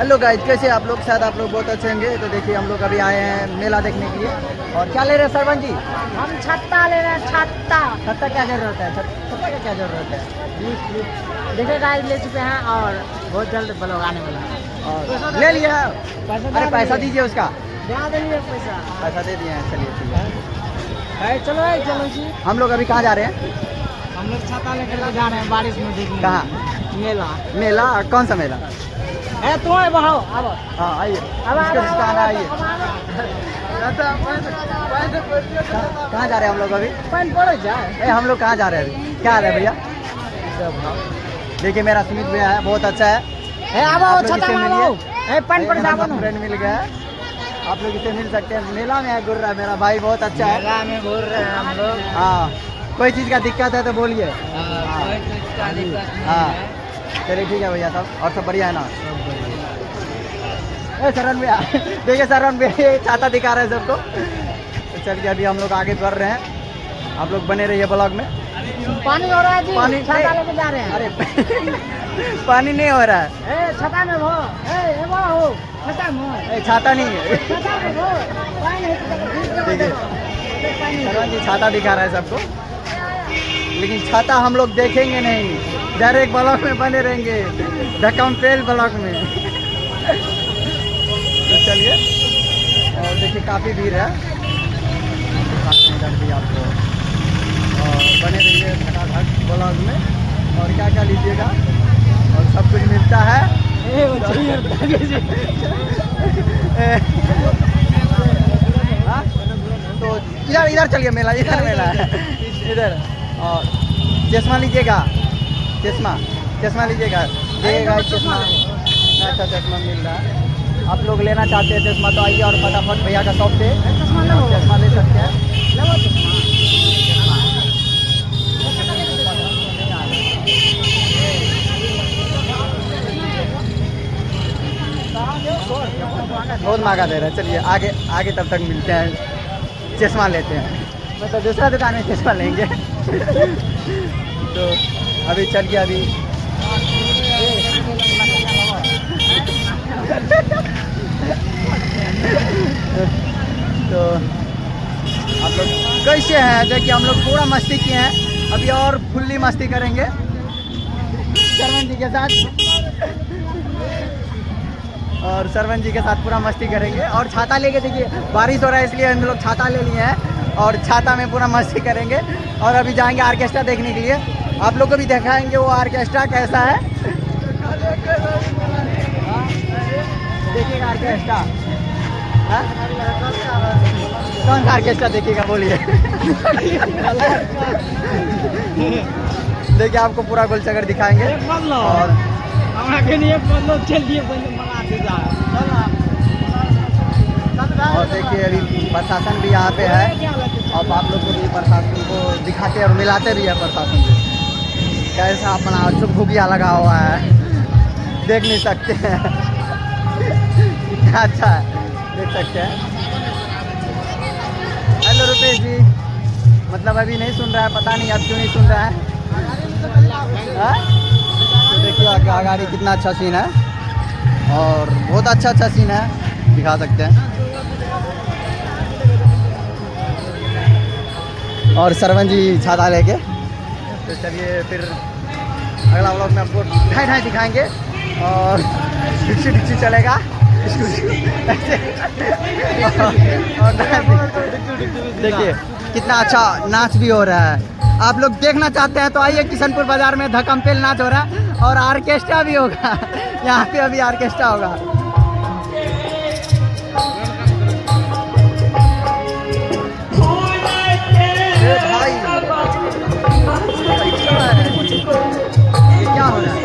Hello guys, कैसे आप लोग? शायद आप लोग बहुत अच्छे होंगे। तो देखिए हम लोग अभी आए हैं मेला देखने के लिए। और क्या ले रहे हैं सरवन जी? हम छत्ता ले रहे हैं। छत्ता छत्ता क्या जरूरत है? छत्ता का क्या जरूरत है? देखिए गाइस, ले चुके हैं और बहुत जल्द ब्लॉग आने वाला है। और ले लिया? अरे पैसा दीजिए उसका। दे देंगे पैसा। पैसा दे दिए हैं, चलिए ठीक है। चलो चलो जी। हम लोग अभी कहाँ जा रहे हैं? हम लोग छत्ता लेकर जा रहे हैं बारिश में देखने। कहाँ? मेला। मेला? कौन सा मेला? तुम बढ़ो अब। हाँ आइए, आइए। कहाँ जा रहे हैं हम लोग अभी? पानी पड़ जाए। हम लोग कहाँ जा रहे हैं अभी? क्या हाल है भैया? देखिए मेरा सुमित भैया है, बहुत अच्छा है। अब आप लोग छत्ता इससे मारो। मिलिए। पानी पड़ जाओ। फ्रेंड मिल गया है, आप लोग इसे मिल सकते हैं। मेला में है घूर रहा है मेरा भाई, बहुत अच्छा है। मेला में घूर रहे हैं हम लोग। हाँ, कोई चीज़ का दिक्कत है तो बोलिए। हाँ चलिए ठीक है भैया, सब और सब बढ़िया है ना? शरण भैया देखिए, शरण भैया छाता दिखा रहे हैं सबको। तो चलिए अभी हम लोग आगे बढ़ रहे हैं, आप लोग बने रहिए ब्लॉग में। पानी हो रहा है जी। पानी छत्ता लेके जा रहे हैं। अरे पानी नहीं हो रहा है। छत्ता में हो। छत्ता में छाता नहीं है। छत्ता में हो। ठीक है, शरण जी छाता दिखा रहा है सबको, लेकिन छाता हम लोग देखेंगे नहीं, डायरेक्ट ब्लॉग में बने रहेंगे, धक्कम पेल ब्लॉग में। तो चलिए, और देखिए काफ़ी भीड़ है इधर भी आपको, और बने रहिए धटाधट ब्लॉग में। और क्या क्या लीजिएगा और सब कुछ मिलता है। हाँ? तो इधर इधर चलिए, मेला इधर मेला है इधर। और चश्मा लीजिएगा, चश्मा लीजिएगा, देखिएगा चश्मा। अच्छा चश्मा मिल रहा है, आप लोग लेना चाहते हैं चश्मा तो आइए और फटाफट भैया का शॉप से चश्मा ले सकते हैं। बहुत महंगा दे रहा है। चलिए आगे आगे तब तक मिलते हैं, चश्मा लेते हैं, मतलब दूसरा दुकान में चश्मा लेंगे। तो अभी चलिए, अभी तो आप लोग कैसे हैं? देखिए हम लोग पूरा मस्ती किए हैं, अभी और फुल्ली मस्ती करेंगे सरवन जी के साथ। और सरवन जी के साथ पूरा मस्ती करेंगे। और छाता लेके, देखिए बारिश हो रहा है इसलिए हम लोग छाता ले लिए हैं, और छाता में पूरा मस्ती करेंगे। और अभी जाएंगे ऑर्केस्ट्रा देखने के लिए, आप लोग को भी दिखाएंगे वो ऑर्केस्ट्रा कैसा है। देखिएगा ऑर्केस्ट्रा। कौन सा ऑर्केस्ट्रा देखिएगा बोलिए? देखिए आपको पूरा गोलचक्कर दिखाएंगे। और देखिए अभी प्रशासन भी यहाँ पे है, और आप लोग को भी प्रशासन को दिखाते और मिलाते भी है प्रशासन से। कैसा अपना चुप भुगिया लगा हुआ है, देख नहीं सकते हैं। कितना अच्छा है, देख सकते हैं। हेलो रुपेश जी, मतलब अभी नहीं सुन रहा है, पता नहीं अब क्यों नहीं सुन रहा है। तो देखिए आगे कितना अच्छा सीन है, और बहुत अच्छा सीन है, दिखा सकते हैं। और सरवन जी छाता लेके। तो चलिए फिर अगला व्लॉग में आपको ढाई दिखाएंगे, और डिक्सी चलेगा और देखिए कितना अच्छा नाच भी हो रहा है। आप लोग देखना चाहते हैं तो आइए, किशनपुर बाजार में धक्कमपेल नाच हो रहा है, और ऑर्केस्ट्रा भी होगा। यहाँ पे अभी ऑर्केस्ट्रा होगा। भाई क्या हो रहा है?